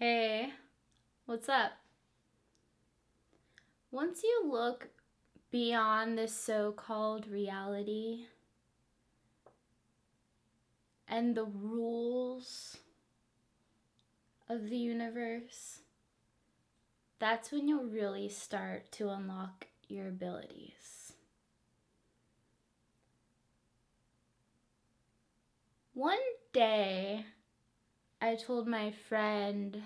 Hey, what's up? Once you look beyond this so-called reality and the rules of the universe, that's when you'll really start to unlock your abilities. One day, I told my friend,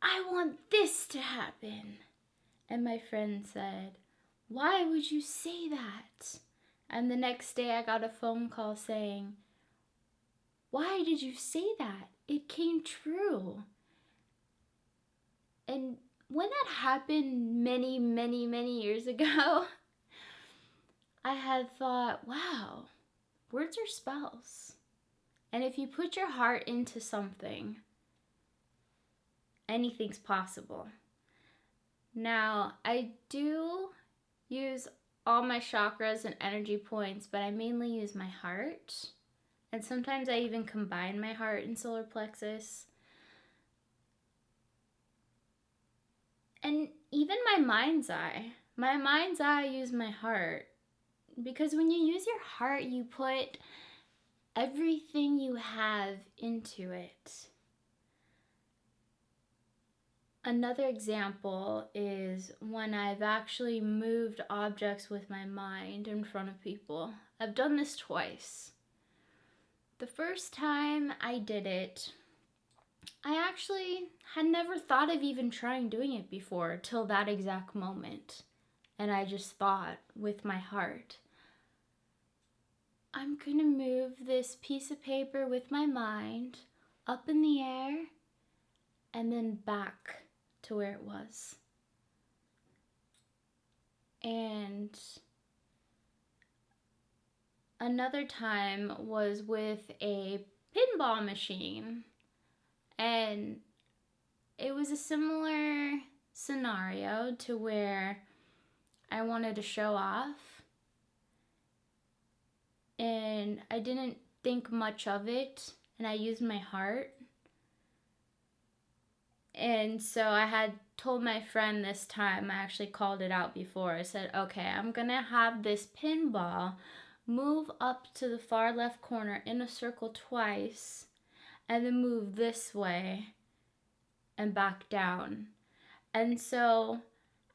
I want this to happen. And my friend said, why would you say that? And the next day I got a phone call saying, why did you say that? It came true. And when that happened many years ago, I had thought, wow, words are spells. And if you put your heart into something, anything's possible. Now, I do use all my chakras and energy points, but I mainly use my heart. And sometimes I even combine my heart and solar plexus. And even my mind's eye. My mind's eye, I use my heart. Because when you use your heart, you put everything you have into it. Another example is when I've actually moved objects with my mind in front of people. I've done this twice. The first time I did it, I actually had never thought of even trying doing it before till that exact moment. And I just thought with my heart, I'm gonna move this piece of paper with my mind up in the air and then back to where it was. And another time was with a pinball machine, and it was a similar scenario to where I wanted to show off, and I didn't think much of it, and I used my heart. And so I had told my friend this time, I actually called it out before. I said, okay, I'm gonna have this pinball move up to the far left corner in a circle twice, and then move this way and back down. And so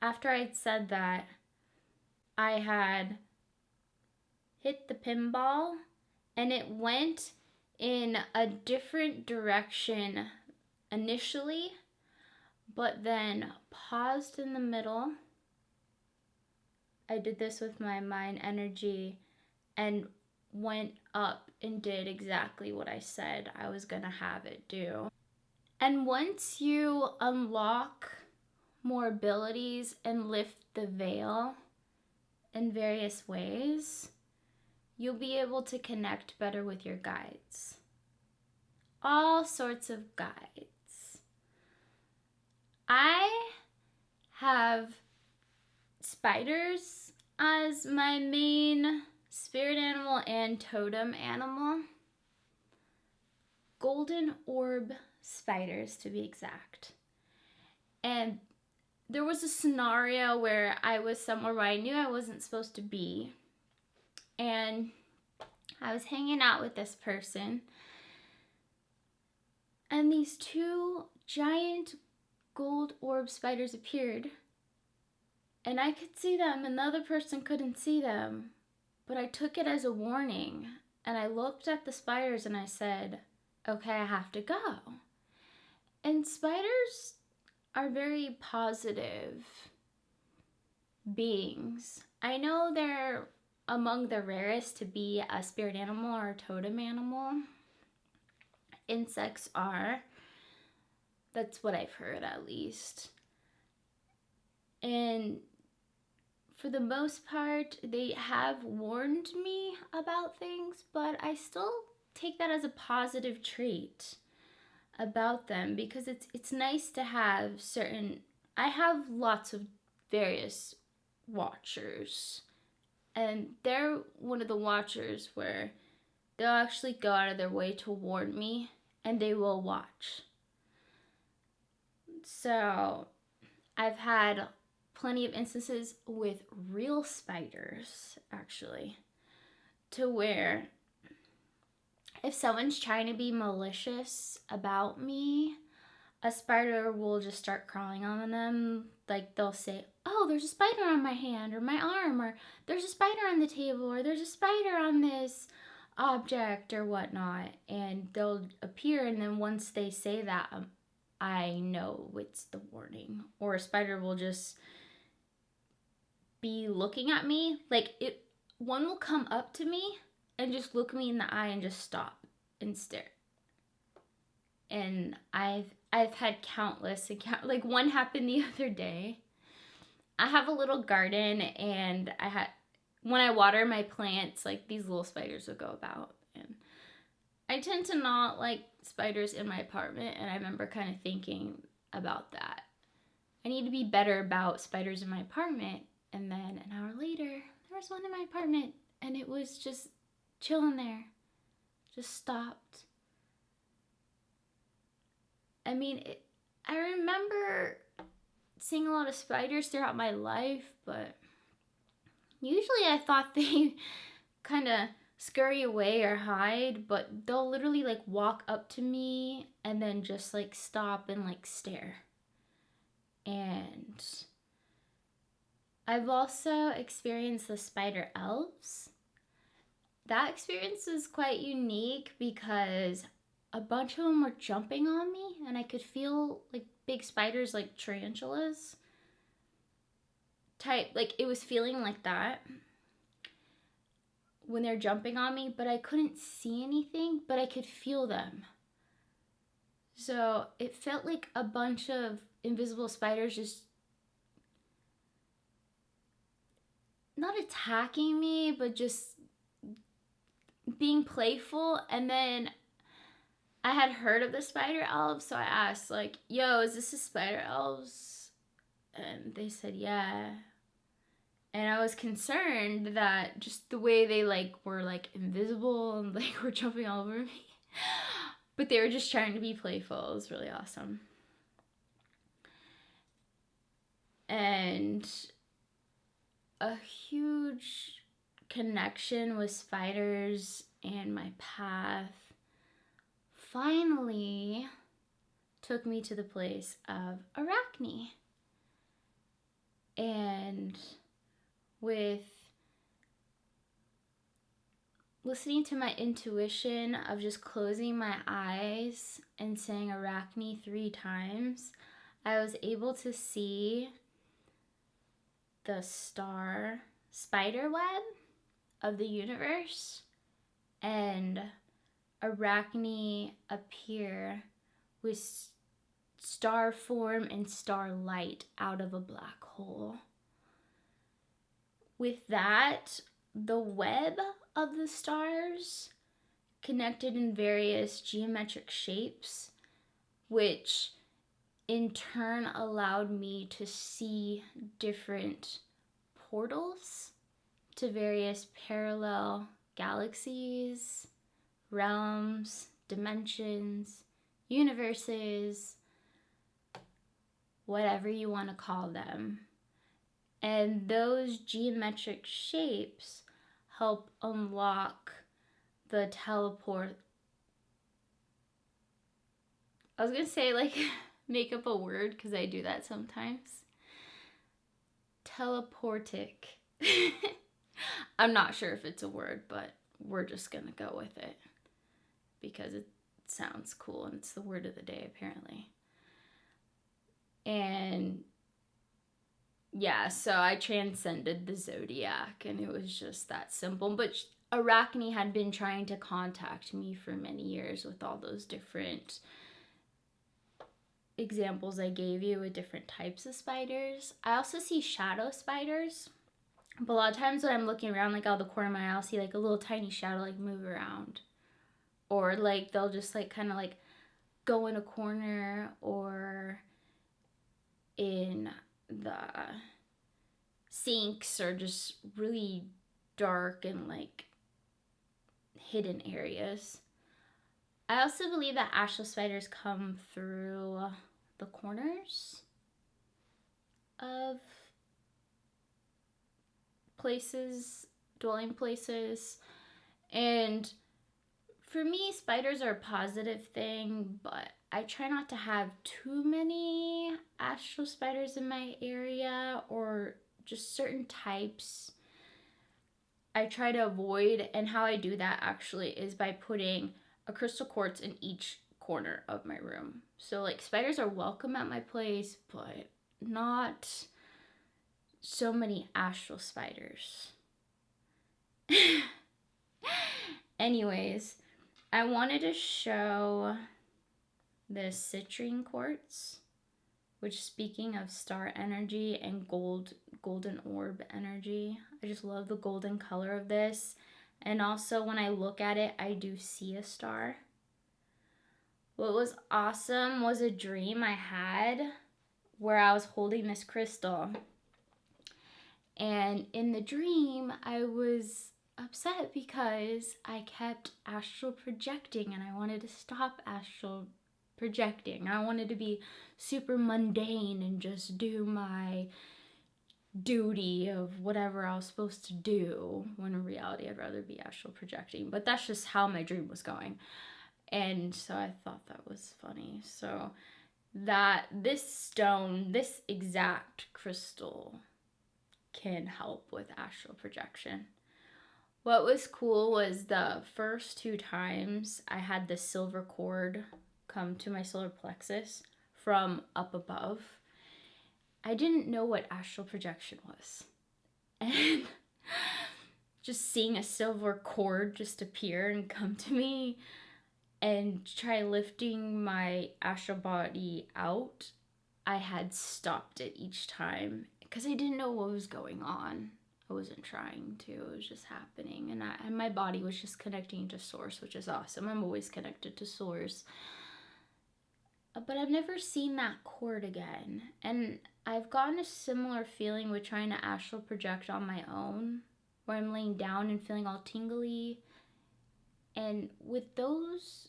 after I'd said that, I had hit the pinball and it went in a different direction initially, but then paused in the middle. I did this with my mind energy and went up and did exactly what I said I was gonna have it do. And once you unlock more abilities and lift the veil in various ways, you'll be able to connect better with your guides. All sorts of guides. I have spiders as my main spirit animal and totem animal. Golden orb spiders, to be exact. And there was a scenario where I was somewhere where I knew I wasn't supposed to be, and I was hanging out with this person, and these two giant gold orb spiders appeared, and I could see them and the other person couldn't see them, but I took it as a warning, and I looked at the spiders and I said, okay, I have to go. And spiders are very positive beings. I know they're among the rarest to be a spirit animal or a totem animal. Insects are. That's what I've heard, at least. And for the most part, they have warned me about things, but I still take that as a positive trait about them, because it's nice to have certain. I have lots of various watchers, and they're one of the watchers where they'll actually go out of their way to warn me, and they will watch. So I've had plenty of instances with real spiders, actually, to where if someone's trying to be malicious about me, a spider will just start crawling on them. Like they'll say, "Oh, there's a spider on my hand or my arm," or "There's a spider on the table," or "There's a spider on this object," or whatnot. And they'll appear, and then once they say that, I know it's the warning. Or a spider will just be looking at me. Like one will come up to me and just look me in the eye and just stop and stare. And I've had countless like one happened the other day. I have a little garden, and when I water my plants, like these little spiders will go about, and I tend to not like spiders in my apartment, and I remember kind of thinking about that. I need to be better about spiders in my apartment. And then an hour later, there was one in my apartment, and it was just chilling there. Just stopped. I mean, I remember seeing a lot of spiders throughout my life, but usually I thought they kind of scurry away or hide, but they'll literally like walk up to me and then just like stop and like stare. And I've also experienced the spider elves. That experience was quite unique because a bunch of them were jumping on me, and I could feel like big spiders, like tarantulas type, like it was feeling like that when they're jumping on me, but I couldn't see anything, but I could feel them. So it felt like a bunch of invisible spiders just not attacking me, but just being playful. And then I had heard of the spider elves, so I asked, like, "Yo, is this the spider elves?" And they said, "Yeah." And I was concerned that just the way they like were like invisible and like were jumping all over me, but they were just trying to be playful. It was really awesome. And a huge connection with spiders and my path finally took me to the place of Arachne. And with listening to my intuition of just closing my eyes and saying Arachne 3 times, I was able to see the spider web of the universe and Arachne appear with star form and star light out of a black hole. With that, the web of the stars connected in various geometric shapes, which in turn allowed me to see different portals to various parallel galaxies, realms, dimensions, universes, whatever you want to call them. And those geometric shapes help unlock the teleport. I was going to say, like, make up a word because I do that sometimes. Teleportic. I'm not sure if it's a word, but we're just going to go with it because it sounds cool and it's the word of the day, apparently. And yeah, so I transcended the zodiac, and it was just that simple. But Arachne had been trying to contact me for many years with all those different examples I gave you with different types of spiders. I also see shadow spiders, but a lot of times when I'm looking around, like out the corner of my eye, I'll see like a little tiny shadow like move around, or like they'll just like kind of like go in a corner or in the sinks or just really dark and like hidden areas. I also believe that astral spiders come through the corners of places, dwelling places. And for me, spiders are a positive thing, but I try not to have too many astral spiders in my area, or just certain types I try to avoid. And how I do that actually is by putting a crystal quartz in each corner of my room. So like, spiders are welcome at my place, but not so many astral spiders. Anyways, I wanted to show this citrine quartz, which, speaking of star energy and golden orb energy, I just love the golden color of this. And also when I look at it, I do see a star. What was awesome was a dream I had where I was holding this crystal. And in the dream, I was upset because I kept astral projecting, and I wanted to stop astral projecting. I wanted to be super mundane and just do my duty of whatever I was supposed to do, when in reality I'd rather be astral projecting. But that's just how my dream was going. And so I thought that was funny. So that this stone, this exact crystal, can help with astral projection. What was cool was the first 2 times I had the silver cord come to my solar plexus from up above, I didn't know what astral projection was. And just seeing a silver cord just appear and come to me and try lifting my astral body out, I had stopped it each time because I didn't know what was going on. I wasn't trying to, it was just happening. And my body was just connecting to source, which is awesome. I'm always connected to source. But I've never seen that cord again. And I've gotten a similar feeling with trying to astral project on my own, where I'm laying down and feeling all tingly. And with those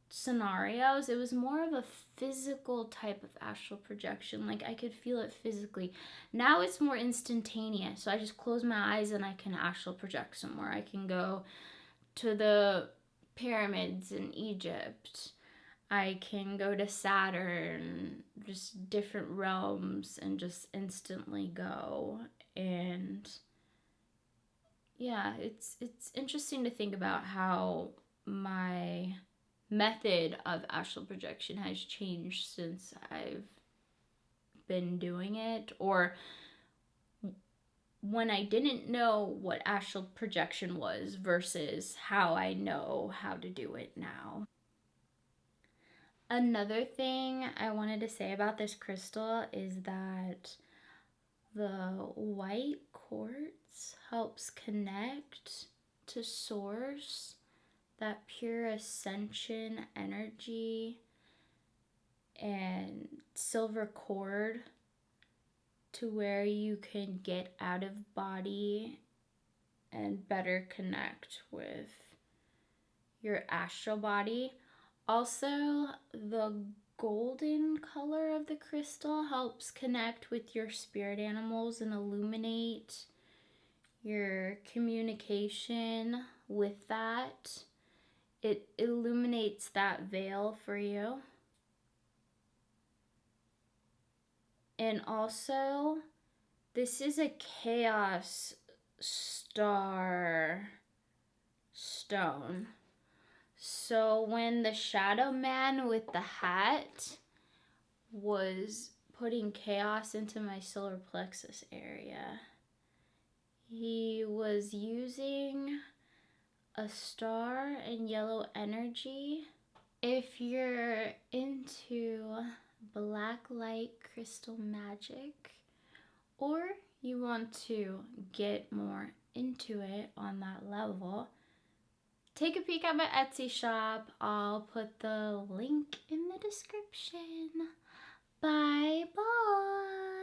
scenarios, it was more of a physical type of astral projection. Like, I could feel it physically. Now it's more instantaneous. So I just close my eyes and I can astral project somewhere. I can go to the pyramids in Egypt. I can go to Saturn, just different realms, and just instantly go. And yeah, it's interesting to think about how my method of astral projection has changed since I've been doing it, or when I didn't know what astral projection was versus how I know how to do it now. Another thing I wanted to say about this crystal is that the white quartz helps connect to source, that pure ascension energy, and silver cord to where you can get out of body and better connect with your astral body. Also, the golden color of the crystal helps connect with your spirit animals and illuminate your communication with that. It illuminates that veil for you. And also, this is a chaos star stone. So when the shadow man with the hat was putting chaos into my solar plexus area, he was using a star and yellow energy. If you're into black light crystal magic, or you want to get more into it on that level, take a peek at my Etsy shop. I'll put the link in the description. Bye bye.